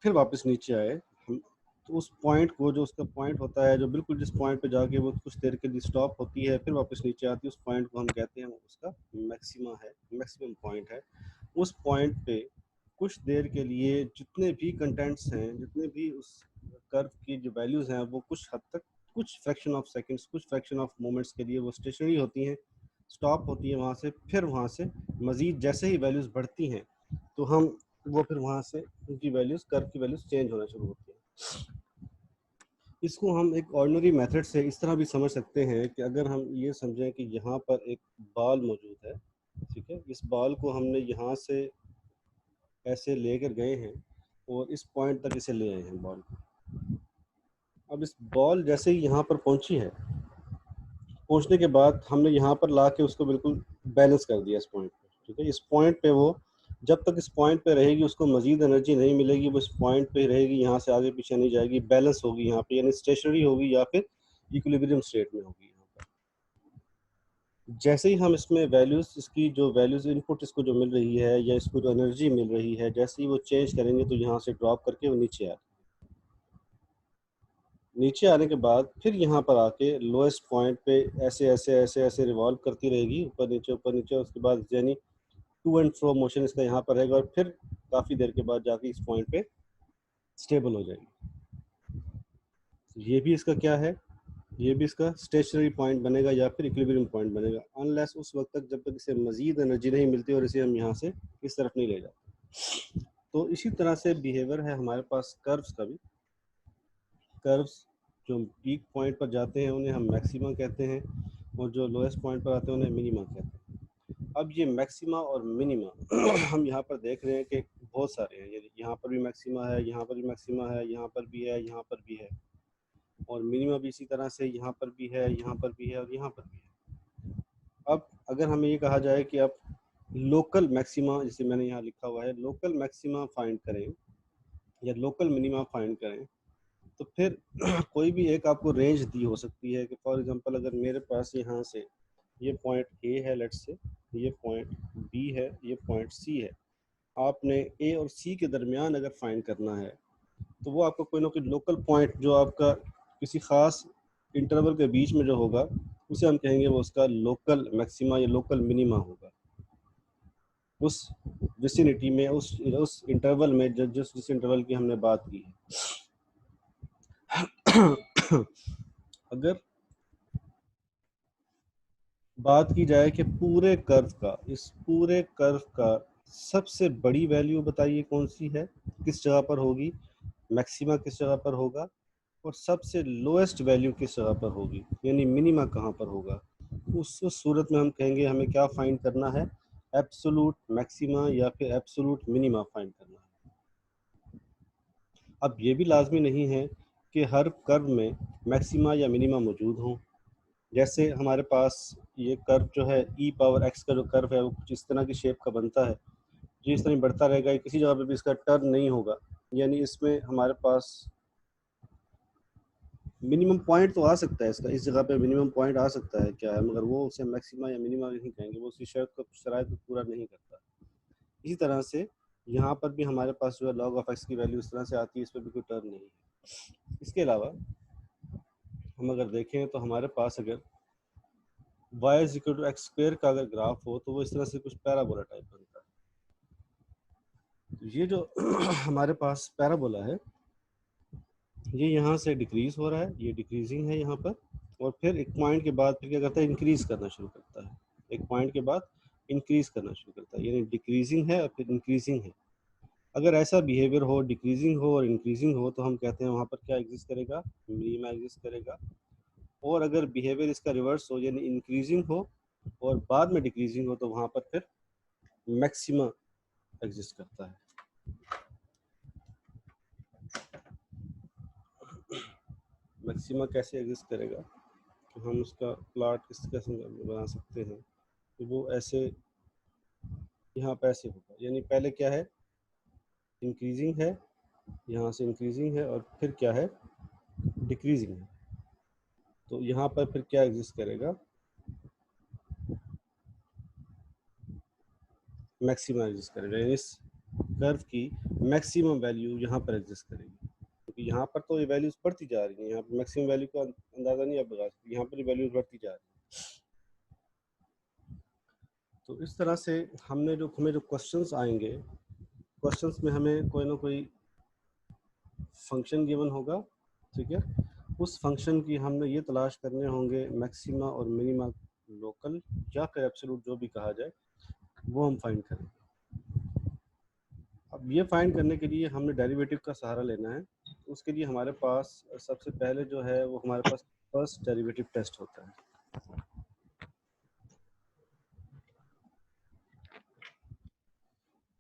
फिर वापस नीचे आए हम, तो उस पॉइंट को, जो उसका पॉइंट होता है, जो बिल्कुल जिस पॉइंट पे जाके वो कुछ देर के लिए स्टॉप होती है फिर वापस नीचे आती है, उस पॉइंट को हम कहते हैं उसका मैक्सिमा है, मैक्सिमम पॉइंट है। उस पॉइंट पे कुछ देर के लिए जितने भी कंटेंट्स हैं, जितने भी उस कर्व की जो वैल्यूज़ हैं, वो कुछ हद तक, कुछ फ्रैक्शन ऑफ सेकंड्स, कुछ फ्रैक्शन ऑफ मोमेंट्स के लिए वो स्टेशनरी होती हैं, स्टॉप होती है वहाँ से। फिर वहाँ से मज़ीद जैसे ही वैल्यूज़ बढ़ती हैं तो हम वो फिर वहाँ से उनकी वैल्यूज़, कर्व की वैल्यूज़ चेंज होना शुरू होती हैं। इसको हम एक ऑर्डिनरी मेथड से इस तरह भी समझ सकते हैं कि अगर हम ये समझें कि यहाँ पर एक बॉल मौजूद है, ठीक है, इस बॉल को हमने यहाँ से ऐसे लेकर गए हैं और इस पॉइंट तक इसे ले आए हैं बॉल को। अब इस बॉल जैसे ही यहाँ पर पहुँची है, पहुँचने के बाद हमने यहाँ पर ला के उसको बिल्कुल बैलेंस कर दिया इस पॉइंट पे, ठीक है। इस पॉइंट पे वो जब तक इस पॉइंट पे रहेगी उसको मज़ीद एनर्जी नहीं मिलेगी, वो इस पॉइंट पे ही रहेगी, यहाँ से आगे पीछे नहीं जाएगी, बैलेंस होगी यहाँ पे, यानी स्टेशनरी होगी या फिर इक्विलिब्रियम स्टेट में होगी यहाँ पर। जैसे ही हम इसमें वैल्यूज़, इसकी जो वैल्यूज़ इनपुट इसको जो मिल रही है या इसको जो एनर्जी मिल रही है, जैसे ही वो चेंज करेंगे तो यहाँ से ड्रॉप करके वो नीचे आ, नीचे आने के बाद फिर यहाँ पर आके लोएस्ट पॉइंट पे ऐसे ऐसे ऐसे ऐसे रिवॉल्व करती रहेगी, ऊपर नीचे, उसके बाद यानी टू एंड फ्रो मोशन इसका यहाँ पर रहेगा और फिर काफ़ी देर के बाद जाके इस पॉइंट पे स्टेबल हो जाएगी। ये भी इसका क्या है, ये भी इसका स्टेशनरी पॉइंट बनेगा या फिर इक्विलिब्रियम पॉइंट बनेगा, अनलेस उस वक्त तक जब तक इसे मज़ीद एनर्जी नहीं मिलती और इसे हम यहाँ से इस तरफ नहीं ले जाते। तो इसी तरह से बिहेवियर है हमारे पास कर्व्स का भी। कर्व्स जो पीक पॉइंट पर जाते हैं उन्हें हम मैक्सिमा कहते हैं और जो लोएस्ट पॉइंट पर आते हैं उन्हें मिनिमा कहते हैं। अब ये मैक्सिमा और मिनिमा हम यहाँ पर देख रहे हैं कि बहुत सारे हैं, यानी यहाँ पर भी मैक्सिमा है, यहाँ पर भी मैक्सिमा है, यहाँ पर भी है, यहाँ पर भी है, और मिनिमा भी इसी तरह से यहाँ पर भी है, यहाँ पर भी है और यहाँ पर भी है। अब अगर हमें ये कहा जाए कि आप लोकल मैक्सिमा, जैसे मैंने यहाँ लिखा हुआ है, लोकल मैक्सिमा फाइंड करें या लोकल मिनिमा फाइंड करें, तो फिर कोई भी एक आपको रेंज दी हो सकती है कि फॉर एग्जांपल अगर मेरे पास यहाँ से ये पॉइंट ए है, लेट्स से ये पॉइंट बी है, ये पॉइंट सी है, आपने ए और सी के दरमियान अगर फाइंड करना है तो वो आपका कोई ना कोई लोकल पॉइंट जो आपका किसी ख़ास इंटरवल के बीच में जो होगा उसे हम कहेंगे वो उसका लोकल मैक्सिमा या लोकल मिनिमा होगा। उस विसिनिटी में, उस इंटरवल में जिस इंटरवल की हमने बात की है। अगर बात की जाए कि पूरे कर्व का, इस पूरे कर्व का सबसे बड़ी वैल्यू बताइए कौन सी है, किस जगह पर होगी, मैक्सिमा किस जगह पर होगा और सबसे लोएस्ट वैल्यू किस जगह पर होगी, यानी मिनिमा कहाँ पर होगा। उस सूरत में हम कहेंगे हमें क्या फाइंड करना है, एब्सोलूट मैक्सिमा या फिर एब्सोलूट मिनिमा फाइंड करना है। अब ये भी लाजमी नहीं है कि हर कर्व में मैक्सिमा या मिनिमा मौजूद हों। जैसे हमारे पास ये कर्व जो है ई पावर एक्स का जो कर्व है वो कुछ इस तरह की शेप का बनता है, जो इस तरह बढ़ता रहेगा, किसी जगह पे भी इसका टर्न नहीं होगा, यानी इसमें हमारे पास मिनिमम पॉइंट तो आ सकता है इसका, इस जगह पे मिनिमम पॉइंट आ सकता है क्या है, मगर वो उसे मैक्सिमा या मिनिमा नहीं कहेंगे, वो उसी शर्त को, शराइत को पूरा नहीं करता। इसी तरह से यहाँ पर भी हमारे पास जो है लॉग ऑफ एक्स की वैल्यू इस तरह से आती है, इस पर भी कोई टर्न नहीं है। इसके अलावा हम अगर देखें तो हमारे पास अगर y is equal to x square का अगर ग्राफ हो तो वो इस तरह से कुछ पैराबोला टाइप बनता है। तो ये जो हमारे पास पैराबोला है ये यहाँ से डिक्रीज हो रहा है, ये डिक्रीजिंग है यहाँ पर, और फिर एक पॉइंट के बाद फिर क्या करता है, इंक्रीज करना शुरू करता है, एक पॉइंट के बाद इंक्रीज करना शुरू करता है, यानी डिक्रीजिंग है और फिर इंक्रीजिंग है। अगर ऐसा बिहेवियर हो, डिक्रीजिंग हो और इंक्रीजिंग हो, तो हम कहते हैं वहाँ पर क्या एग्जिस्ट करेगा, मिनिमा एग्जिस्ट करेगा। और अगर बिहेवियर इसका रिवर्स हो, यानी इंक्रीजिंग हो और बाद में डिक्रीजिंग हो, तो वहाँ पर फिर मैक्सिमा एग्जिस्ट करता है। मैक्सिमा कैसे एग्जिस्ट करेगा, तो हम उसका प्लॉट किस कैसे बना सकते हैं, तो वो ऐसे यहाँ पे ऐसे होगा, यानी पहले क्या है, इंक्रीजिंग है, यहाँ से इंक्रीजिंग है और फिर क्या है, डिक्रीजिंग है। तो यहाँ पर फिर क्या एग्जिस्ट करेगा, मैक्सिमा एग्जिस्ट करेगा, यानी कर्व की मैक्सिमम वैल्यू यहाँ पर एग्जिस्ट करेगी, क्योंकि यहाँ पर तो ये वैल्यूज बढ़ती जा रही हैं, यहाँ पर मैक्सिमम वैल्यू का अंदाजा नहीं आप लगा सकते, यहाँ पर वैल्यूज बढ़ती जा रही है। तो इस तरह से हमें जो क्वेश्चंस आएंगे, क्वेश्चंस में हमें कोई ना कोई फंक्शन गिवन होगा, ठीक है, उस फंक्शन की हमने ये तलाश करने होंगे मैक्सिमा और मिनिमा लोकल या फिर एब्सोल्यूट जो भी कहा जाए, वो हम फाइंड करेंगे। अब ये फाइंड करने के लिए हमने डेरिवेटिव का सहारा लेना है। उसके लिए हमारे पास सबसे पहले जो है वो हमारे पास फर्स्ट डेरिवेटिव टेस्ट होता है।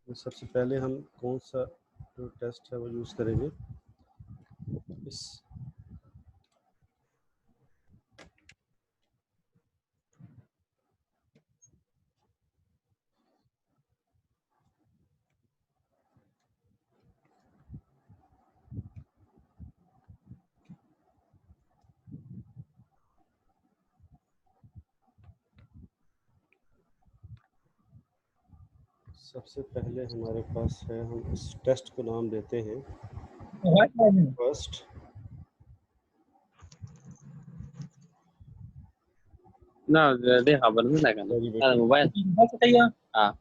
तो सबसे पहले हम कौन सा जो टेस्ट है वो यूज़ करेंगे, इस सबसे पहले हमारे पास है, हम इस टेस्ट को नाम देते हैं फर्स्ट ना दे खबर में ना करना मोबाइल हाँ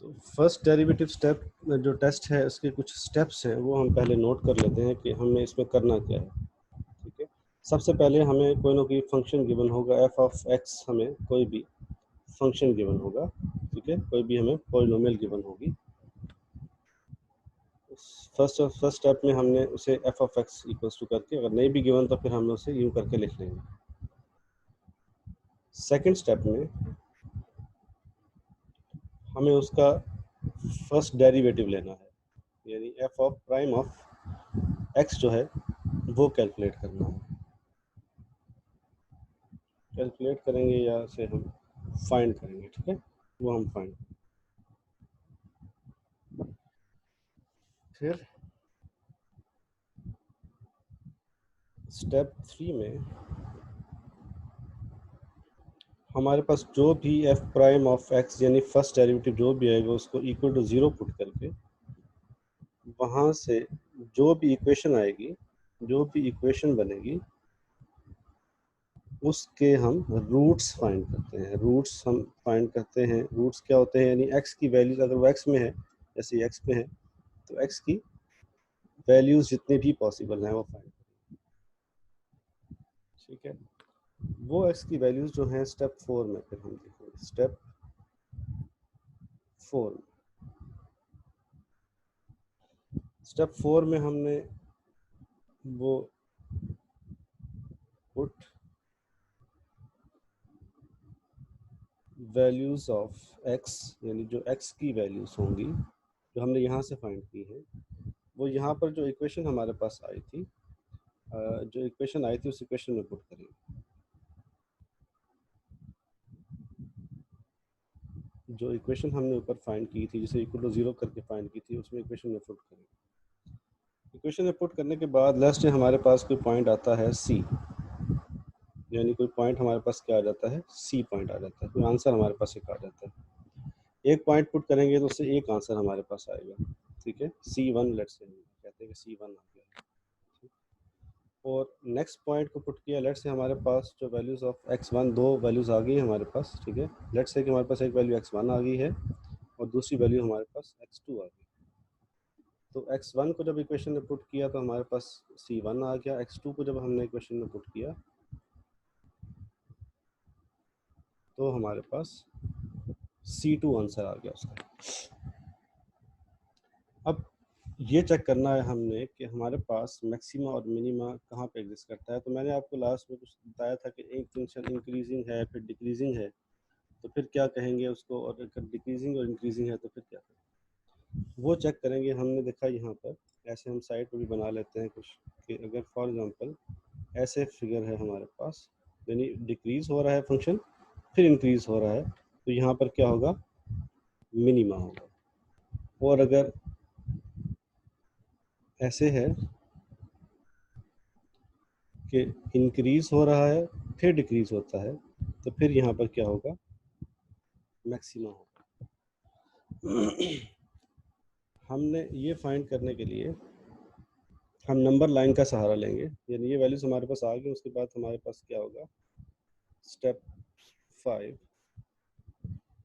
तो फर्स्ट डेरिवेटिव स्टेप जो टेस्ट है उसके कुछ स्टेप्स हैं वो हम पहले नोट कर लेते हैं कि हमें इसमें करना क्या है, ठीक है। सबसे पहले हमें कोई ना कोई फंक्शन गिवन होगा, एफ ऑफ एक्स, हमें कोई भी फंक्शन गिवन होगा, ठीक है, कोई भी हमें पॉलिनोमियल गिवन होगी। फर्स्ट स्टेप में हमने उसे f of x equals to करके, अगर नहीं भी गिवन तो फिर हम उसे यूं करके लिख लेंगे। सेकंड स्टेप में हमें उसका फर्स्ट डेरिवेटिव लेना है, यानी F of prime of x जो है वो कैलकुलेट करना है। कैलकुलेट करेंगे या से हम फाइंड करेंगे, ठीक है, वो हम फाइंड। फिर स्टेप 3 में हमारे पास जो भी एफ प्राइम ऑफ एक्स यानी फर्स्ट डेरिवेटिव जो भी आएगा उसको इक्वल टू 0 पुट करके वहाँ से जो भी इक्वेशन आएगी, जो भी इक्वेशन बनेगी उसके हम रूट्स फाइंड करते हैं। रूट्स हम फाइंड करते हैं, रूट्स क्या होते हैं, यानी एक्स की वैल्यूज अगर वो एक्स में है, जैसे एक्स में है तो एक्स की वैल्यूज जितनी भी पॉसिबल हैं वो फाइंड, ठीक है। वो एक्स की वैल्यूज जो हैं स्टेप 4 में फिर हम देखेंगे। स्टेप 4 स्टेप 4 में हमने वो पुट वैल्यूज ऑफ एक्स, यानी जो एक्स की वैल्यूज होंगी जो हमने यहाँ से फाइंड की है, वो यहाँ पर जो इक्वेशन हमारे पास आई थी, जो इक्वेशन आई थी उस इक्वेशन में पुट करेंगे। जो इक्वेशन हमने ऊपर फाइंड की थी, जिसे इक्वल टू 0 करके फाइंड की थी, उसमें इक्वेशन में पुट करेंगे। इक्वेशन में पुट करने के बाद लास्ट में हमारे पास कोई पॉइंट आता है सी, यानी कोई पॉइंट हमारे पास क्या आ जाता है, सी पॉइंट आ जाता है, कोई आंसर हमारे पास एक आ जाता है। एक पॉइंट पुट करेंगे तो उससे एक आंसर हमारे पास आएगा, ठीक है, C1 लेट्स से कहते हैं कि C1 आ गया। और नेक्स्ट पॉइंट को पुट किया, लेट्स से हमारे पास जो वैल्यूज़ ऑफ x1 दो वैल्यूज़ आ गई हमारे पास, ठीक है। लेट्स से कि हमारे पास एक वैल्यू x1 आ गई है और दूसरी वैल्यू हमारे पास x2 आ गई। तो x1 को जब इक्वेशन में पुट किया तो हमारे पास C1 आ गया, x2 को जब हमने इक्वेशन में पुट किया तो हमारे पास C2 आंसर आ गया उसका। अब ये चेक करना है हमने कि हमारे पास मैक्सिमा और मिनिमा कहाँ पे एग्जिस्ट करता है। तो मैंने आपको लास्ट में कुछ बताया था कि एक फंक्शन इंक्रीजिंग है फिर डिक्रीजिंग है तो फिर क्या कहेंगे उसको, और अगर डिक्रीजिंग और इंक्रीजिंग है तो फिर क्या कहेंगे, वो चेक करेंगे। हमने देखा यहाँ पर ऐसे हम साइड पर भी बना लेते हैं कुछ कि अगर फॉर एग्जांपल ऐसे फिगर है हमारे पास, यानी डिक्रीज हो रहा है फंक्शन फिर इंक्रीज हो रहा है, तो यहाँ पर क्या होगा, मिनिमा होगा। और अगर ऐसे है कि इंक्रीज हो रहा है फिर डिक्रीज होता है, तो फिर यहाँ पर क्या होगा, मैक्सिमा होगा। हमने ये फाइंड करने के लिए हम नंबर लाइन का सहारा लेंगे, यानी ये वैल्यूज हमारे पास आ गए, उसके बाद हमारे पास क्या होगा, स्टेप 5।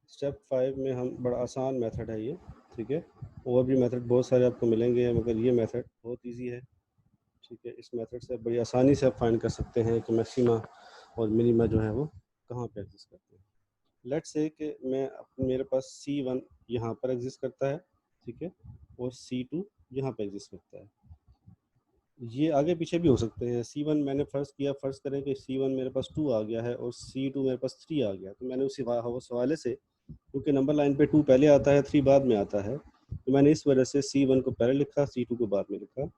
स्टेप 5 में हम, बड़ा आसान मेथड है ये, ठीक है। और भी मेथड बहुत सारे आपको मिलेंगे, मगर ये मेथड बहुत इजी है, ठीक है। इस मेथड से बड़ी आसानी से आप फाइंड कर सकते हैं कि मैक्सिमा और मिनिमा जो है वो कहाँ पे एग्जिस्ट करते हैं। लेट्स से कि मेरे पास C1 यहाँ पर एग्जिस्ट करता है, ठीक है, और C2 यहाँ पे एग्जिस्ट करता है। ये आगे पीछे भी हो सकते हैं। C1 मैंने फर्स्ट किया, फर्स्ट करें कि C1 मेरे पास 2 आ गया है और C2 मेरे पास 3 आ गया, तो मैंने उस हवाले से, क्योंकि नंबर लाइन पे 2 पहले आता है 3 बाद में आता है, तो मैंने इस वजह से C1 को पहले लिखा, C2 को बाद में लिखा।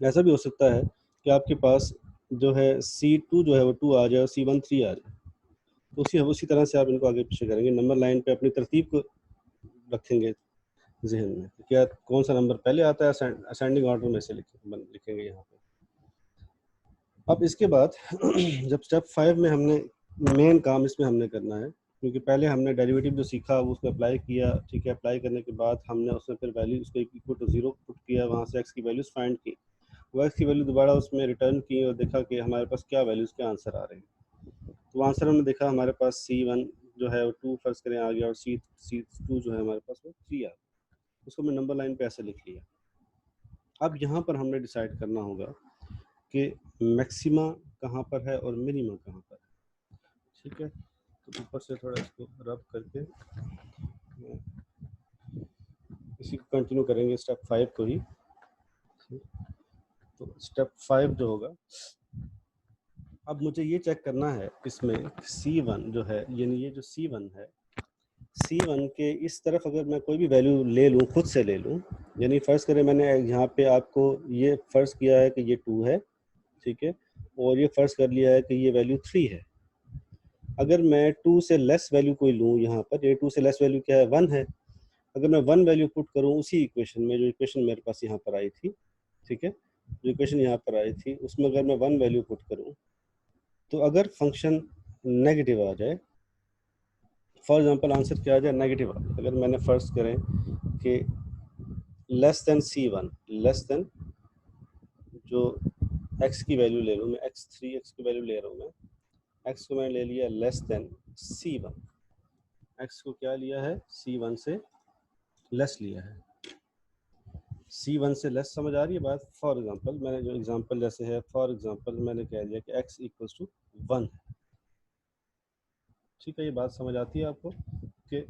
ऐसा भी हो सकता है कि आपके पास जो है C2 जो है वो 2 आ जाए और C1 3 आ जाए, तो उसी तरह से आप इनको आगे पीछे करेंगे, नंबर लाइन पे अपनी तरतीब को रखेंगे जहन में, क्या कौन सा नंबर पहले आता है, असेंडिंग ऑर्डर में से लिखेंगे यहाँ पे। अब इसके बाद जब स्टेप 5 में हमने मेन काम इसमें हमने करना है, क्योंकि पहले हमने डेरिवेटिव जो सीखा वो उसको अप्लाई किया, ठीक है। अप्लाई करने के बाद हमने उसमें फिर वैल्यू उसको इक्वल टू 0 पुट किया, वहाँ से x की वैल्यूज फाइंड की, वो x की वैल्यू दोबारा उसमें रिटर्न की और देखा कि हमारे पास क्या वैल्यूज के आंसर आ रहे हैं। तो आंसर हमने देखा हमारे पास C1 जो है वो 2 फर्स्ट करें आ गया, और C2 जो है हमारे पास वो 3 आ गया, उसको मैं नंबर लाइन पे ऐसे लिख लिया। अब यहाँ पर हमने डिसाइड करना होगा कि मैक्सिमा कहाँ पर है और मिनिमा कहाँ पर है, ठीक है। तो ऊपर से थोड़ा इसको रब करके इसी को कंटिन्यू करेंगे स्टेप 5 को ही। तो स्टेप 5 जो होगा, अब मुझे ये चेक करना है इसमें C1 जो है, यानी ये जो C1 है, C1 के इस तरफ अगर मैं कोई भी वैल्यू ले लूँ, खुद से ले लूँ, यानी फ़र्ज़ करें मैंने यहाँ पे आपको ये फ़र्ज़ किया है कि ये 2 है, ठीक है, और ये फ़र्ज़ कर लिया है कि ये वैल्यू 3 है। अगर मैं 2 से लेस वैल्यू कोई लूँ यहाँ पर, ये 2 से लेस वैल्यू क्या है, 1 है। अगर मैं 1 वैल्यू पुट करूँ उसी इक्वेशन में, जो इक्वेशन मेरे पास यहाँ पर आई थी, ठीक है, जो इक्वेशन यहाँ पर आई थी उसमें अगर मैं 1 वैल्यू पुट करूँ, तो अगर फंक्शन नेगेटिव आ जाए, फॉर एग्जांपल आंसर क्या आ जाए, नेगेटिव आ जाए, अगर मैंने फर्स्ट करें कि less than C1, less than जो x की वैल्यू ले लूँ मैं, x3 x की वैल्यू ले रहा हूँ मैं, x को मैंने ले लिया लेस देन C1, x को क्या लिया है, C1 से लेस लिया है। C1 से लेस समझ आ रही है बात। फॉर एग्जांपल मैंने जो एग्जांपल जैसे है, फॉर एग्जांपल मैंने कह दिया कि x इक्वल्स टू 1 है, ठीक है। ये बात समझ आती है आपको कि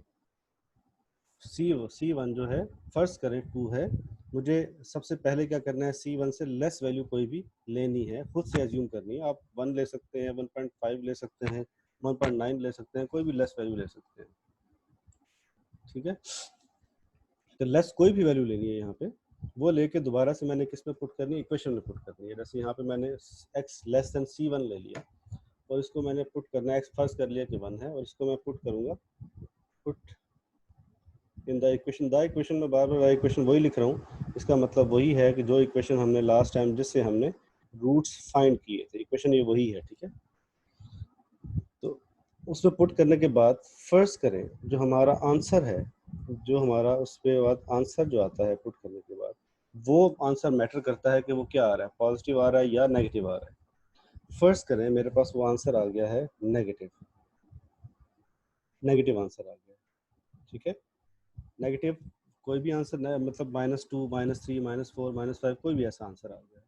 C1 जो है, फर्स्ट करें 2 है, मुझे सबसे पहले क्या करना है, C1 से लेस वैल्यू कोई भी लेनी है, खुद से एज्यूम करनी है। आप 1 ले सकते हैं, 1.5 ले सकते हैं, 1.9 ले सकते हैं, कोई भी लेस वैल्यू ले सकते हैं, ठीक है। तो लेस कोई भी वैल्यू लेनी है यहाँ पे, वो लेके दोबारा से मैंने किस में पुट करनी है, इक्वेशन में पुट करनी है। जैसे यहाँ पे मैंने x लेस देन C1 ले लिया और इसको मैंने पुट करना है, x फर्स्ट कर लिया कि 1 है, और इसको मैं पुट करूँगा, पुट इन द इक्वेशन में बार बार इक्वेशन वही लिख रहा हूँ, इसका मतलब वही है कि जो इक्वेशन हमने लास्ट टाइम जिससे हमने रूट्स फाइंड किए थे, इक्वेशन ये वही है, ठीक है। तो उसमें पुट करने के बाद फर्स्ट करें जो हमारा आंसर है, जो हमारा उसके बाद आंसर जो आता है पुट करने के बाद, वो आंसर मैटर करता है कि वो क्या आ रहा है, पॉजिटिव आ रहा है या नेगेटिव आ रहा है। फर्स्ट करें मेरे पास वो आंसर आ गया है नेगेटिव, नेगेटिव आंसर आ गया, ठीक है। नेगेटिव कोई भी आंसर नहीं, मतलब -2 -3 -4 -5 कोई भी ऐसा आंसर आ गया,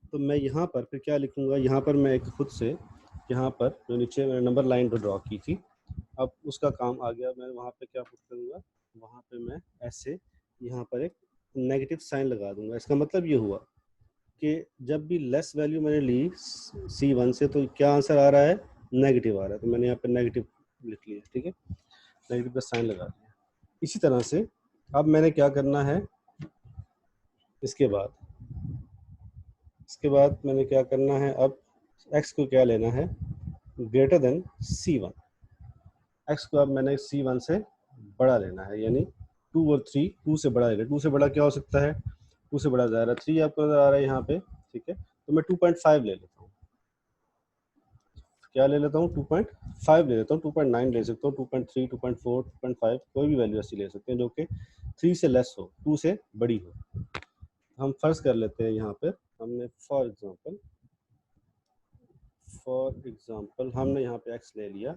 तो मैं यहाँ पर फिर क्या लिखूँगा, यहाँ पर मैं एक खुद से, यहाँ पर जो नीचे मैंने नंबर लाइन पर ड्रॉ की थी, अब उसका काम आ गया, मैं वहाँ पे क्या पुट करूँगा, वहाँ पे मैं ऐसे यहाँ पर एक नेगेटिव साइन लगा दूंगा। इसका मतलब ये हुआ कि जब भी लेस वैल्यू मैंने ली C1 से, तो क्या आंसर आ रहा है, नेगेटिव आ रहा है, तो मैंने यहाँ पर नेगेटिव लिख लिया, ठीक है, नेगेटिव का साइन लगा दिया। इसी तरह से अब मैंने क्या करना है, इसके बाद मैंने क्या करना है, अब x को क्या लेना है, ग्रेटर देन C1, x को अब मैंने C1 से बड़ा लेना है, यानी 2 और 3, 2 से बड़ा लेना है। 2 से बड़ा क्या हो सकता है, 2 से बड़ा ज़्यादा 3 आपको नज़र आ रहा है यहाँ पे, ठीक है, तो मैं 2.5 ले लेता हूँ, क्या ले लेता हूँ 2.5 ले लेता हूँ, 2.9 ले सकता हूँ, 2.3, 2.4, 2.5 कोई भी वैल्यू ऐसी ले सकते हैं जो कि 3 से लेस हो, 2 से बड़ी हो। हम फर्ज कर लेते हैं यहाँ पे हमने फॉर एग्जांपल हमने यहाँ पे x ले लिया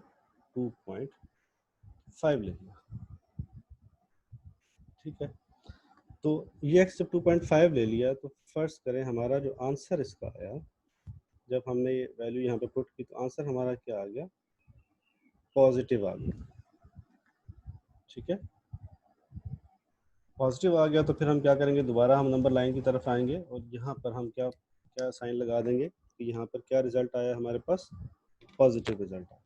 2.5 ले लिया, ठीक है। तो ये x जब 2.5 ले लिया तो फर्ज करें हमारा जो आंसर इसका आया, जब हमने ये वैल्यू यहाँ पे पुट की तो आंसर हमारा क्या आ गया, पॉजिटिव आ गया, ठीक है। पॉजिटिव आ गया तो फिर हम क्या करेंगे, दोबारा हम नंबर लाइन की तरफ आएंगे और यहाँ पर हम क्या क्या साइन लगा देंगे कि यहाँ पर क्या रिजल्ट आया हमारे पास, पॉजिटिव रिजल्ट आया,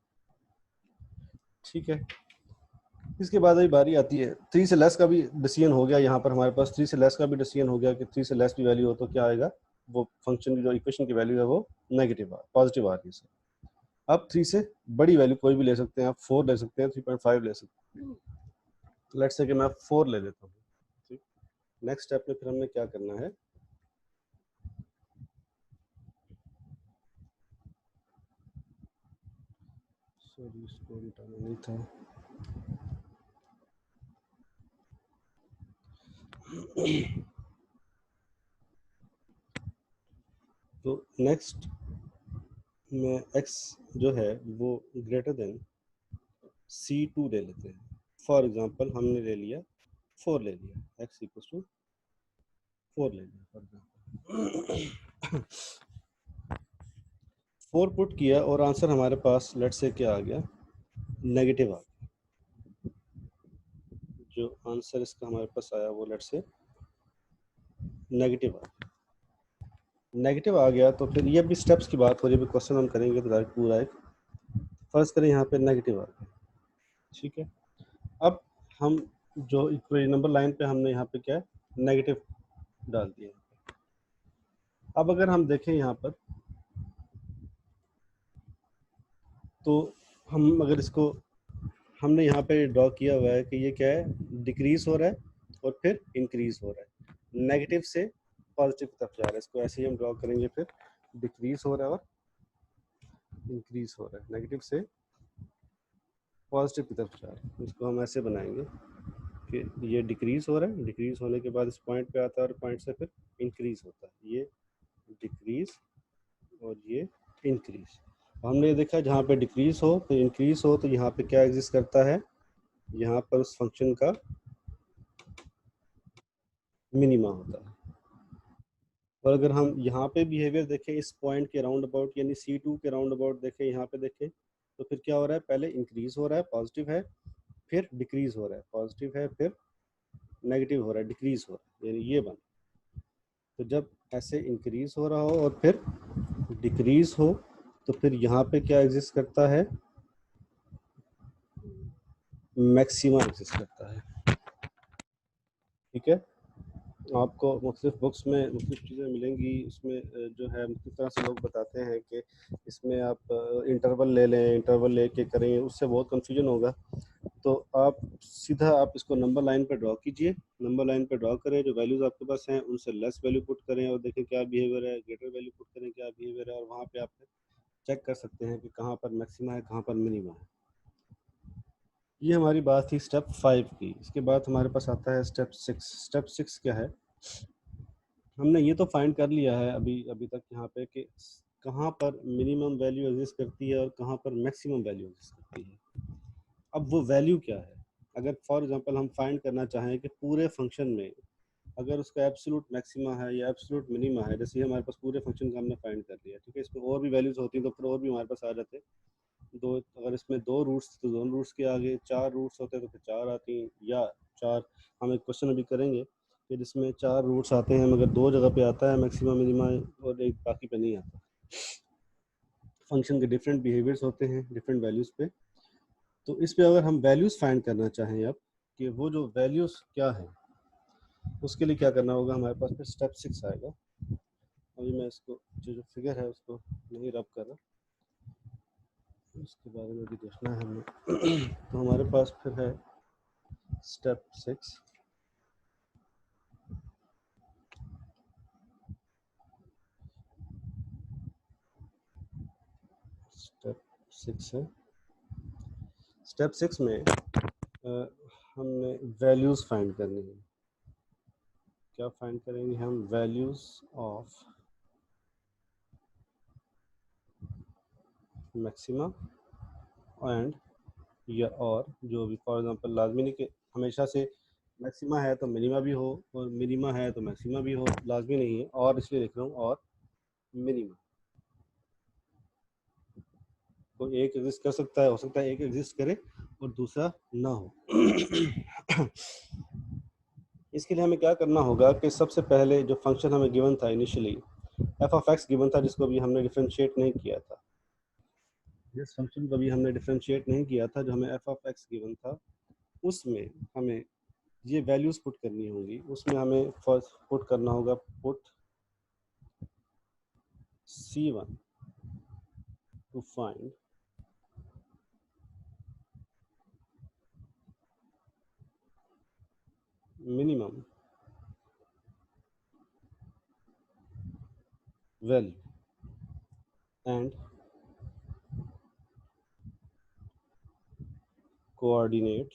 ठीक है। इसके बाद अभी बारी आती है 3 से लेस का भी डिसीजन हो गया, यहाँ पर हमारे पास 3 से लेस का भी डिसीजन हो गया कि 3 से लेस की वैल्यू हो तो क्या आएगा, वो फंक्शन की जो इक्वेशन की वैल्यू है वो नेगेटिव पॉजिटिव आ रही है। अब 3 से बड़ी वैल्यू कोई भी ले सकते हैं, आप 4 ले सकते हैं, 3.5 ले सकते हैं। लेट्स से कि मैं 4 ले लेता हूँ, ठीक। नेक्स्ट स्टेप में फिर हमने क्या करना है, सॉरी इसको मिटाना नहीं था, तो नेक्स्ट में x जो है वो ग्रेटर देन C2 ले लेते हैं। फॉर एग्जांपल हमने ले लिया 4 ले लिया, x इक्वल टू 4 ले लिया फॉर एग्जांपल। 4 पुट किया और आंसर हमारे पास लेट्स से क्या आ गया, नेगेटिव आ गया। जो आंसर इसका हमारे पास आया वो लेट्स से नेगेटिव आ गया। नेगेटिव आ गया तो फिर ये भी स्टेप्स की बात हो रही है, क्वेश्चन हम करेंगे तो डायरेक्ट पूरा एक फर्ज करें यहाँ पे नेगेटिव आ गया, ठीक है। अब हम जो नंबर लाइन पे हमने यहाँ पे क्या है नेगेटिव डाल दिया। अब अगर हम देखें यहाँ पर तो हम अगर इसको हमने यहाँ पे ड्रॉ किया हुआ है कि ये क्या है, डिक्रीज हो रहा है और फिर इंक्रीज हो रहा है, नेगेटिव से पॉजिटिव की तरफ जा रहा है। इसको ऐसे ही हम ड्रॉ करेंगे, फिर डिक्रीज हो रहा है और इंक्रीज हो रहा है, नेगेटिव से पॉजिटिव की तरफ जा रहा है। इसको हम ऐसे बनाएंगे कि ये डिक्रीज हो रहा है, डिक्रीज होने के बाद इस पॉइंट पे आता है और पॉइंट से फिर इंक्रीज होता है, ये डिक्रीज और ये इंक्रीज। हमने देखा जहाँ पे डिक्रीज हो तो इंक्रीज हो तो यहाँ पे क्या एग्जिस्ट करता है, यहाँ पर उस फंक्शन का मिनिमा होता है। और अगर हम यहाँ पे बिहेवियर देखें इस पॉइंट के राउंड अबाउट यानी C2 के राउंड अबाउट देखें, यहाँ पे देखें तो फिर क्या हो रहा है, पहले इंक्रीज हो रहा है पॉजिटिव है, फिर डिक्रीज हो रहा है पॉजिटिव है, फिर नेगेटिव हो रहा है डिक्रीज हो रहा है, यानी ये बन। तो जब ऐसे इंक्रीज हो रहा हो और फिर डिक्रीज हो तो फिर यहाँ पे क्या एग्जिस्ट करता है, मैक्सिमा एग्जिस्ट करता है, ठीक है। आपको मुख्तलिफ बुक्स में मुख्तलिफ चीज़ें मिलेंगी, उसमें जो है मुख्तलिफ तरह से लोग बताते हैं कि इसमें आप इंटरवल ले लें, इंटरवल लेके करें, उससे बहुत कंफ्यूजन होगा। तो आप सीधा आप इसको नंबर लाइन पे ड्रॉ कीजिए, नंबर लाइन पे ड्रॉ करें, जो वैल्यूज़ आपके पास हैं उनसे लेस वैल्यू पुट करें और देखें क्या बिहेवियर है, ग्रेटर वैल्यू पुट करें क्या बिहेवियर है, और वहाँ पे आप चेक कर सकते हैं कि कहाँ पर मैक्सिमा है कहाँ पर मिनिमा है। ये हमारी बात थी स्टेप 5 की। इसके बाद हमारे पास आता है स्टेप 6। स्टेप 6 क्या है, हमने ये तो फाइंड कर लिया है अभी तक यहाँ पे कि कहाँ पर मिनिमम वैल्यू एग्जिस्ट करती है और कहाँ पर मैक्सिमम वैल्यू एग्जिस्ट करती है। अब वो वैल्यू क्या है, अगर फॉर एग्जांपल हम फाइंड करना चाहें कि पूरे फंक्शन में अगर उसका एब्सोल्यूट मैक्सिमा है या एब्सोल्यूट मिनिमा है, जैसे हमारे पास पूरे फंक्शन का हमने फाइंड कर लिया, ठीक है। इसमें और भी वैल्यूज होती हैं तो फिर और भी हमारे पास आ जाते हैं दो, अगर इसमें 2 रूट्स तो 2 रूट्स के आगे 4 रूट्स होते हैं तो फिर 4 आती हैं, या 4 हम एक क्वेश्चन अभी करेंगे कि जिसमें 4 रूट्स आते हैं मगर 2 जगह पे आता है मैक्सिमम मिनिमा और एक बाकी पे नहीं आता। फंक्शन के डिफरेंट बिहेवियर्स होते हैं डिफरेंट वैल्यूज़ पे। तो इस पे अगर हम वैल्यूज़ फाइंड करना चाहें अब कि वो जो वैल्यूज़ क्या है, उसके लिए क्या करना होगा, हमारे पास फिर स्टेप 6 आएगा। अभी मैं इसको जो फिगर है उसको नहीं रब कर रहा, उसके बारे में भी देखना है हमें। तो हमारे पास फिर है स्टेप 6। स्टेप 6 है। स्टेप 6 में हमने वैल्यूज़ फाइंड करनी है। क्या फाइंड करेंगे हम? वैल्यूज़ ऑफ मैक्सिमा एंड या और जो भी, फॉर एग्जांपल लाजमी नहीं कि हमेशा से मैक्सिमा है तो मिनिमा भी हो और मिनिमा है तो मैक्सिमा भी हो, लाजमी नहीं है। और इसलिए लिख रहा हूँ और मिनिमा। तो एक एग्जिस्ट कर सकता है, हो सकता है एक एग्जिस्ट करे और दूसरा ना हो। इसके लिए हमें क्या करना होगा कि सबसे पहले जो फंक्शन हमें गिवन था initially, F of x given था, जिसको भी हमने डिफरेंशिएट नहीं किया था, जिस फंक्शन को भी हमने डिफरेंशिएट नहीं किया था, जो हमें एफ ऑफ एक्स गिवन था, उसमें हमें ये वैल्यूज पुट करनी होगी। उसमें हमें फर्स्ट पुट करना होगा put C1 to find minimum value and coordinate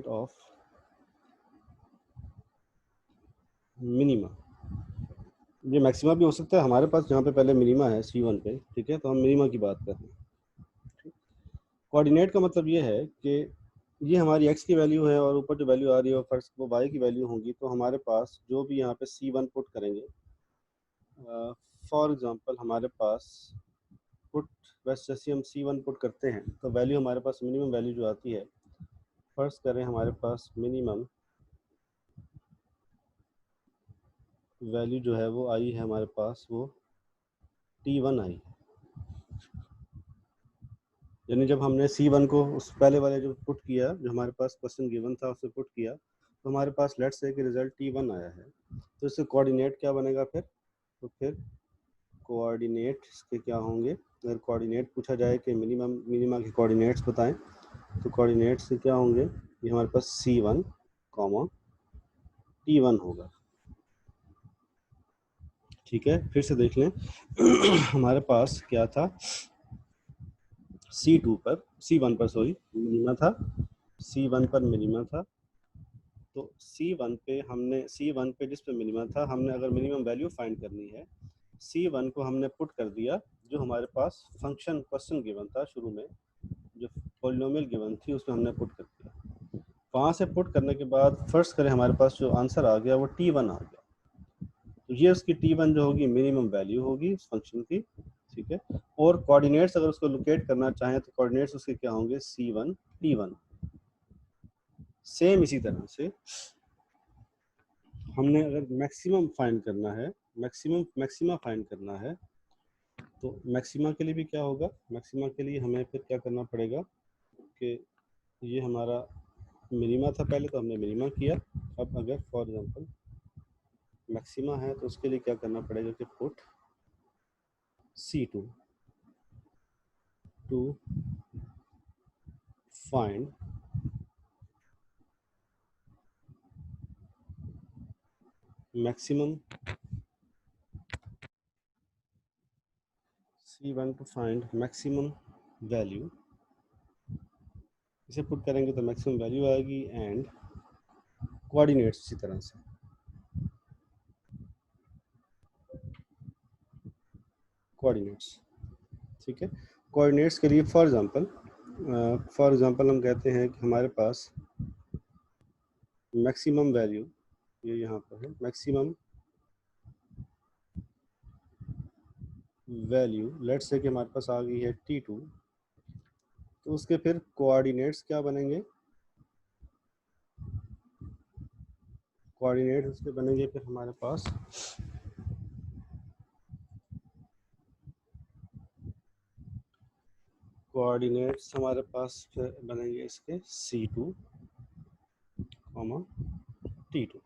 of minima. ये मैक्सिमा भी हो सकता है हमारे पास, जहाँ पे पहले मिनिमा है C1 पे, ठीक है, तो हम मिनिमा की बात कर रहे हैं। कोऑर्डिनेट का मतलब ये है कि ये हमारी x की वैल्यू है और ऊपर जो वैल्यू आ रही है फर्स्ट वो y की वैल्यू होगी। तो हमारे पास जो भी यहाँ पे C1 पुट करेंगे, फॉर एग्जांपल हमारे पास पुट, वैसे जैसे हम C1 पुट करते हैं तो वैल्यू हमारे पास मिनिमम वैल्यू जो आती है, फर्स्ट करें हमारे पास मिनिमम वैल्यू जो है वो आई है हमारे पास, वो T1 आई। यानी जब हमने C1 को उस पहले वाले जो पुट किया, जो हमारे पास क्वेश्चन गिवन था उससे पुट किया, तो हमारे पास लेट्स से कि रिजल्ट T1 आया है। तो इससे कोऑर्डिनेट क्या बनेगा फिर? तो फिर कोऑर्डिनेट इसके क्या होंगे? अगर कोऑर्डिनेट पूछा जाए कि मिनिमम मिनिमा के कोऑर्डिनेट्स बताएं, तो कोऑर्डिनेट्स से क्या होंगे? ये हमारे पास C1, T1 होगा। ठीक है, फिर से देख लें। हमारे पास क्या था? C1 पर सॉरी मिनिमा था, C1 पर मिनिमा था। तो C1 पे जिस पे मिनिमा था, हमने अगर मिनिमम वैल्यू फाइंड करनी है, C1 को हमने पुट कर दिया जो हमारे पास फंक्शन क्वेश्चन गिवन था शुरू में, जो पॉलिनोमियल गिवन थी उसमें हमने पुट कर दिया। वहाँ से पुट करने के बाद फर्स्ट करें, हमारे पास जो आंसर आ गया वो T1 आ गया। तो ये उसकी T1 जो होगी मिनिमम वैल्यू होगी इस फंक्शन की। ठीक है, और कोऑर्डिनेट्स अगर उसको लोकेट करना चाहें तो कोऑर्डिनेट्स उसके क्या होंगे? C1 T1। सेम इसी तरह से हमने अगर मैक्सिमम फाइंड करना है, मैक्सिमा फाइंड करना है, तो मैक्सिमा के लिए भी क्या होगा? मैक्सिमा के लिए हमें फिर क्या करना पड़ेगा कि ये हमारा मिनिमा था पहले, तो हमने मिनिमा किया। अब अगर फॉर एग्जांपल मैक्सिमा है तो उसके लिए क्या करना पड़ेगा कि put C2 to find maximum, C1 to find maximum value. इसे पुट करेंगे तो मैक्सिमम वैल्यू आएगी एंड कोऑर्डिनेट्स इसी तरह से। कोऑर्डिनेट्स, ठीक है। कोऑर्डिनेट्स के लिए फॉर एग्जांपल हम कहते हैं कि हमारे पास मैक्सिमम वैल्यू ये यहाँ पर है, मैक्सिमम वैल्यू लेट्स से कि हमारे पास आ गई है T2। तो उसके फिर कोऑर्डिनेट्स क्या बनेंगे? कोऑर्डिनेट्स उसके बनेंगे फिर हमारे पास फिर बनेंगे इसके C2, T2।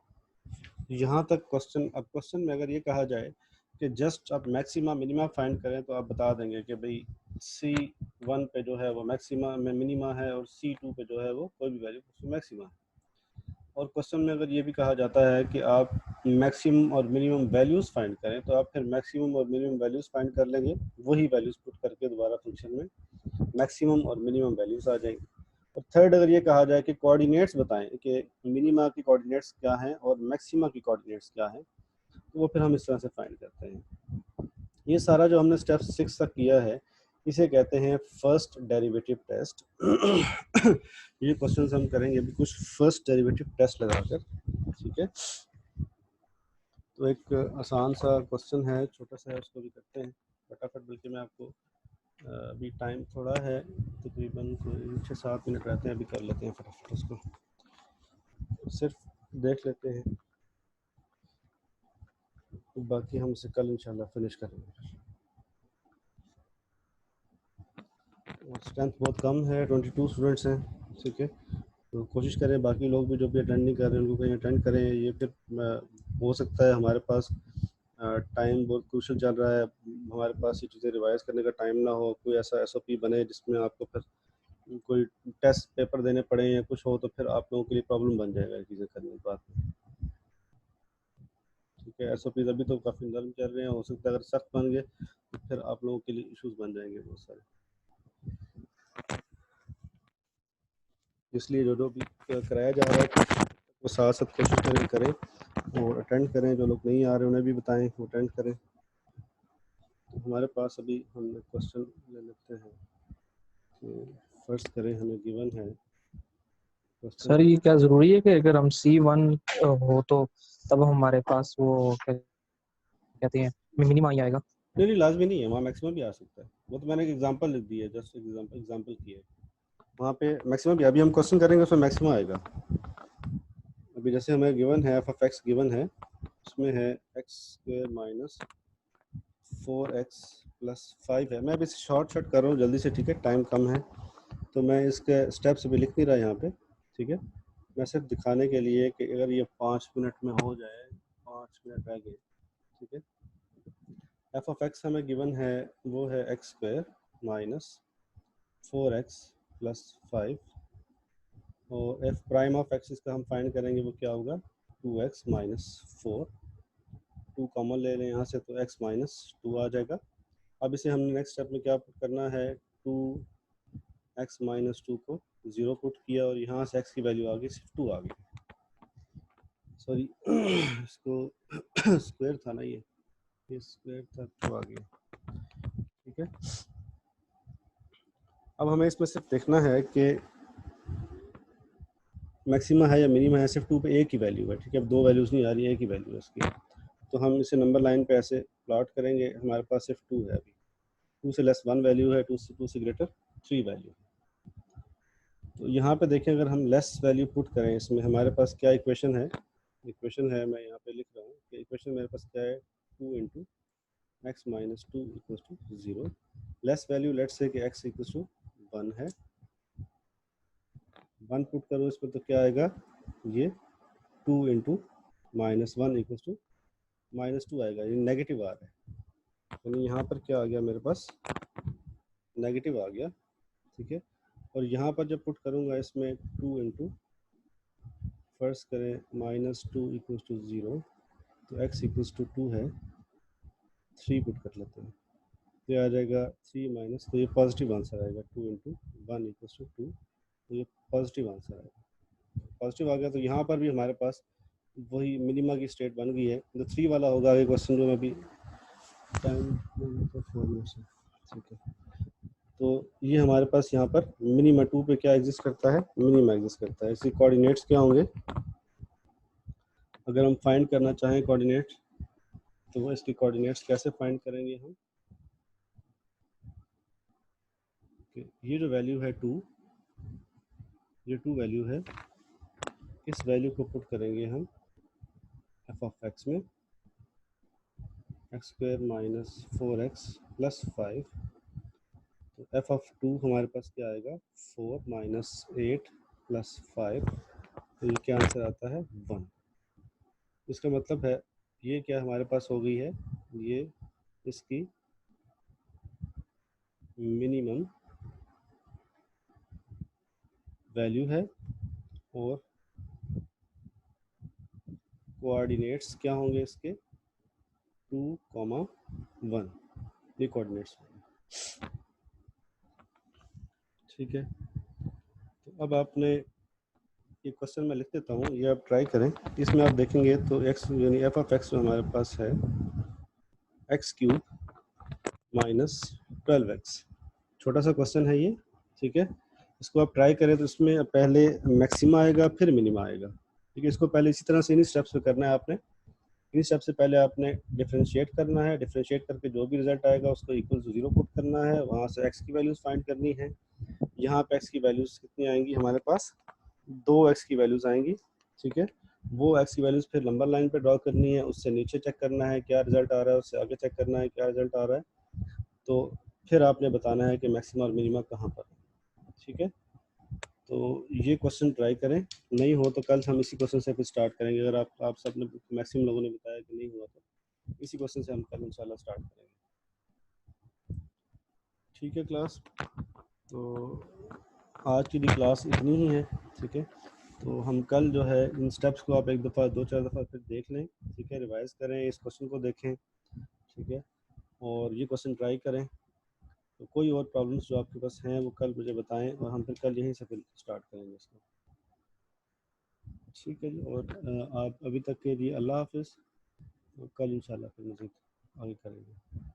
यहाँ तक क्वेश्चन। अब क्वेश्चन में अगर ये कहा जाए कि जस्ट आप मैक्सिमा मिनिमा फाइंड करें, तो आप बता देंगे कि भाई C1 पे जो है वो मैक्सिमा में मिनिमा है और C2 पे जो है वो कोई भी वैल्यू उसमें मैक्सिमा है। और क्वेश्चन में अगर ये भी कहा जाता है कि आप मैक्सिमम और मिनिमम वैल्यूज़ फाइंड करें, तो आप फिर मैक्सिमम और मिनिमम वैल्यूज़ फाइंड कर लेंगे, वही वैल्यूज़ पुट करके दोबारा फंक्शन में मैक्सिमम और मिनिमम वैल्यूज़ आ जाएंगी। और थर्ड, अगर ये कहा जाए कि कोऑर्डिनेट्स बताएं कि मिनिमा की कोऑर्डिनेट्स क्या हैं और मैक्सिमा की कोऑर्डिनेट्स क्या हैं, तो वो फिर हम इस तरह से फाइंड करते हैं। ये सारा जो हमने स्टेप 6 तक किया है, इसे कहते हैं फर्स्ट डेरिवेटिव टेस्ट। ये क्वेश्चंस हम करेंगे अभी कुछ फर्स्ट डेरिवेटिव टेस्ट लगाकर, ठीक है। तो एक आसान सा क्वेश्चन है, छोटा सा है, उसको भी करते हैं फटाफट। बल्कि मैं आपको अभी टाइम थोड़ा है, तकरीबन कोई 6-7 मिनट रहते हैं, अभी कर लेते हैं फटाफट उसको, सिर्फ देख लेते हैं, बाकी हम इसे कल इंशाल्लाह फिनिश करेंगे। स्ट्रेंथ बहुत कम है, 22 स्टूडेंट्स हैं, ठीक है। तो कोशिश करें बाकी लोग भी जो भी अटेंड नहीं कर रहे हैं उनको कहीं अटेंड करें। ये फिर हो सकता है हमारे पास टाइम बहुत क्रूशल चल रहा है, हमारे पास ये चीज़ें रिवाइज करने का टाइम ना हो, कोई ऐसा SOP बने जिसमें आपको फिर कोई टेस्ट पेपर देने पड़े या कुछ हो, तो फिर आप लोगों के लिए प्रॉब्लम बन जाएगा ये चीज़ें करने के बाद, ठीक है। SOP अभी तो काफ़ी नरम चल रहे हैं, हो सकता है अगर सख्त बन गए तो फिर आप लोगों के लिए इश्यूज बन जाएंगे बहुत सारे। इसलिए जो जो भी कराया जा रहा है वो साथ साथ कोशिश करें और अटेंड करें। जो लोग नहीं आ रहे उन्हें भी बताएं वो अटेंड करें। तो हमारे पास अभी हम क्वेश्चन ले लेते हैं। तो फर्स्ट करें, हमें गिवन है क्वेश्चन। सर ये क्या जरूरी है कि अगर हम C1 हो तो तब हमारे पास वो क्या कहते हैं मिनिमम आ जाएगा? नहीं, लाजमी नहीं है, वहाँ मैक्सिमम भी आ सकता है। वो तो मैंने एक एग्जांपल लिख दी है, जस्ट एग्जांपल की है। वहाँ पे मैक्सिमम भी, अभी हम क्वेश्चन करेंगे उसमें मैक्सिमम आएगा। अभी जैसे हमें गिवन है f(x) गिवन है, उसमें है x² माइनस 4x प्लस 5 है। मैं अभी शॉर्ट कर रहा हूँ जल्दी से, ठीक है, टाइम कम है तो मैं इसके स्टेप्स अभी लिख नहीं रहा यहाँ पे, ठीक है। मैं सिर्फ दिखाने के लिए कि अगर ये 5 मिनट में हो जाए, 5 मिनट रह गए, ठीक है। f(x) हमें गिवन है वो है x² माइनस 4x प्लस 5, और f'(x) इसका हम फाइंड करेंगे, वो क्या होगा 2x माइनस 4। 2 कॉमन ले लें यहाँ से तो x माइनस 2 आ जाएगा। अब इसे हमने नेक्स्ट स्टेप में क्या पुट करना है, 2x माइनस 2 को 0 पुट किया और यहाँ से x की वैल्यू आ गई सिर्फ 2 आ गई, सॉरी इसको स्क्वायर था ना, ये स्क्वायर था, 2 आ गया, ठीक है। अब हमें इसमें सिर्फ देखना है कि मैक्सिमा है या मिनिमा है, सिर्फ 2 पे एक ही वैल्यू है, ठीक है। अब दो वैल्यूज़ नहीं आ रही है, एक ही वैल्यू है इसकी। तो हम इसे नंबर लाइन पे ऐसे प्लॉट करेंगे, हमारे पास सिर्फ 2 है अभी, 2 से लेस 1 वैल्यू है, 2 से ग्रेटर 3 वैल्यू। तो यहाँ पे देखें, अगर हम लेस वैल्यू पुट करें इसमें, हमारे पास क्या इक्वेशन है, मैं यहाँ पे लिख रहा हूँ कि इक्वेशन मेरे पास क्या है, 2 into x minus 2 equals to 0। Less value let's say कि x इक्वल्स टू 1 है, 1 पुट करो इस पर तो क्या आएगा, ये 2 इंटू माइनस 1 इक्वल्स टू -2 आएगा, ये नेगेटिव आ रहा है, यानी यहाँ पर क्या आ गया मेरे पास, नेगेटिव आ गया, ठीक है। और यहाँ पर जब पुट करूँगा इसमें 2 इंटू फर्स्ट करें -2 इक्वल्स टू 0, तो x इक्वल्स टू 2 है, 3 पुट कर लेते हैं, ये आ जाएगा 3 माइनस, तो ये पॉजिटिव आंसर आएगा, 2 इंटू 1 इक्वल्स टू 2, तो ये पॉजिटिव आंसर आएगा। पॉजिटिव आ गया तो यहाँ पर भी हमारे पास वही मिनिमा की स्टेट बन गई है। तो 3 वाला होगा आगे क्वेश्चन जो मैं अभी टाइम 4 मिनट्स है, ठीक है। तो ये हमारे पास यहाँ पर मिनिमा 2 पे क्या एग्जिस्ट करता है, मिनिमा एग्जिस्ट करता है। इसके कोऑर्डिनेट्स क्या होंगे, अगर हम फाइंड करना चाहें कोऑर्डिनेट, तो वो इसके कोऑर्डिनेट्स कैसे फाइंड करेंगे हम, ये जो वैल्यू है 2, ये 2 वैल्यू है, इस वैल्यू को पुट करेंगे हम f(x) में, x² माइनस 4x प्लस 5, तो f(2) हमारे पास क्या आएगा, 4 माइनस 8 प्लस 5, तो ये क्या आंसर आता है 1। इसका मतलब है ये क्या हमारे पास हो गई है, ये इसकी मिनिमम वैल्यू है और कोऑर्डिनेट्स क्या होंगे इसके 2,1 ये कोऑर्डिनेट्स होंगे। ठीक है, तो अब आपने ये क्वेश्चन मैं लिख देता हूँ, ये आप ट्राई करें। इसमें आप देखेंगे तो x यानी एफ ऑफ एक्स हमारे पास है x³ माइनस 12x। छोटा सा क्वेश्चन है ये, ठीक है। इसको आप ट्राई करें तो इसमें पहले मैक्सिमा आएगा फिर मिनिमा आएगा, ठीक है। इसको पहले इसी तरह से इन स्टेप्स पे करना है आपने। इन स्टेप से पहले आपने डिफरेंशिएट करना है, डिफरेंशिएट करके जो भी रिजल्ट आएगा उसको इक्वल टू 0 पुट करना है, वहाँ से x की वैल्यूज फाइंड करनी है। यहाँ पे x की वैल्यूज कितनी आएंगी हमारे पास, 2x की वैल्यूज आएंगी, ठीक है। वो x की वैल्यूज फिर नंबर लाइन पे ड्रॉ करनी है, उससे नीचे चेक करना है क्या रिजल्ट आ रहा है, उससे आगे चेक करना है क्या रिजल्ट आ रहा है। तो फिर आपने बताना है कि मैक्सिमा और मिनिमा कहाँ पर है, ठीक है। तो ये क्वेश्चन ट्राई करें, नहीं हो तो कल हम इसी क्वेश्चन से फिर स्टार्ट करेंगे। अगर आप सबने मैक्सिमम लोगों ने बताया कि नहीं हुआ तो इसी क्वेश्चन से हम कल इंशाल्लाह स्टार्ट करेंगे, ठीक है क्लास। तो आज की भी क्लास इतनी ही है, ठीक है। तो हम कल जो है इन स्टेप्स को आप एक दफ़ा 2-4 दफ़ा फिर देख लें, ठीक है, रिवाइज करें, इस क्वेश्चन को देखें, ठीक है, और ये क्वेश्चन ट्राई करें। तो कोई और प्रॉब्लम्स जो आपके पास हैं वो कल मुझे बताएं और हम फिर कल यहीं से फिर स्टार्ट करेंगे इसको, ठीक है जी। और आप अभी तक के लिए अल्लाह हाफिज़, कल इंशाल्लाह फिर मज़ीद आगे करेंगे।